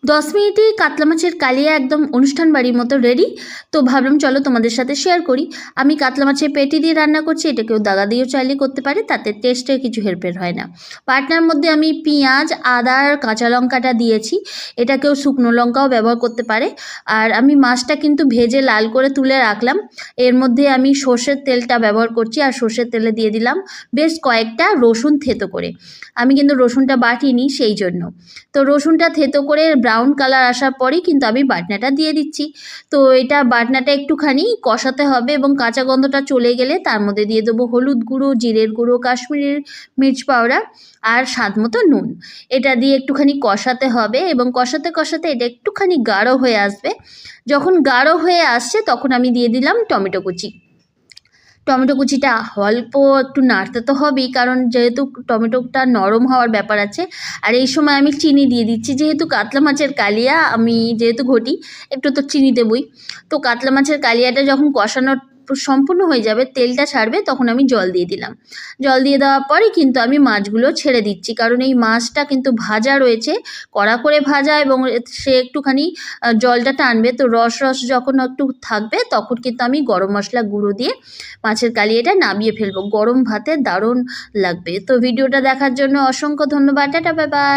10 মিনিটেই কাতলা মাছের কালিয়া একদম অনুষ্ঠান বাড়ির মতো রেডি। তো ভাবলাম চলো তোমাদের সাথে শেয়ার করি। আমি কাতলা মাছের পেটি দিয়ে রান্না করছি, এটা কেউ দাগা দিয়েও চাইলে করতে পারে, তাতে টেস্টে কিছু হেরফের হয় না। বাটনার মধ্যে আমি পেঁয়াজ, আদা আর কাঁচা লঙ্কাটা দিয়েছি, এটা কেউ শুকনো লঙ্কাও ব্যবহার করতে পারে। আর আমি মাছটা কিন্তু ভেজে লাল করে তুলে রাখলাম। এর মধ্যে আমি সর্ষের তেলটা ব্যবহার করছি, আর সর্ষের তেলে দিয়ে দিলাম বেশ কয়েকটা রসুন থেতো করে। আমি কিন্তু রসুনটা বাটিনি সেই জন্য। তো রসুনটা থেতো করে ব্রাউন কালার আসার পরেই কিন্তু আমি বাটনাটা দিয়ে দিচ্ছি। তো এটা বাটনাটা একটুখানি কষাতে হবে এবং কাঁচা গন্ধটা চলে গেলে তার মধ্যে দিয়ে দেবো হলুদ গুঁড়ো, জিরের গুঁড়ো, কাশ্মীরি মির্চ পাউডার আর স্বাদ মতো নুন। এটা দিয়ে একটুখানি কষাতে হবে এবং কষাতে কষাতে এটা একটুখানি গাঢ় হয়ে আসবে। যখন গাঢ় হয়ে আসছে তখন আমি দিয়ে দিলাম টমেটো কুচি। টমেটো কুচিটা অল্প একটু নাড়তে তো হবেই, কারণ যেহেতু টমেটোটা নরম হওয়ার ব্যাপার আছে। আর এই সময় আমি চিনি দিয়ে দিচ্ছি, যেহেতু কাতলা মাছের কালিয়া আমি যেহেতু ঘটি, একটু তো চিনি দেবই। তো কাতলা মাছের কালিয়াটা যখন কষানো সম্পূর্ণ হয়ে যাবে, তেলটা ছাড়বে, তখন আমি জল দিয়ে দিলাম। জল দিয়ে দেওয়ার পরে কিন্তু আমি মাছগুলো ছেড়ে দিচ্ছি, কারণ এই মাছটা কিন্তু ভাজা রয়েছে, কড়া করে ভাজা, এবং সে একটুখানি জলটা টানবে। তো রস রস যখন একটু থাকবে তখন কিন্তু আমি গরম মশলা গুঁড়ো দিয়ে মাছের কালিয়াটা নামিয়ে ফেলবো। গরম ভাতে দারুণ লাগবে। তো ভিডিওটা দেখার জন্য অসংখ্য ধন্যবাদ। Tata, bye bye.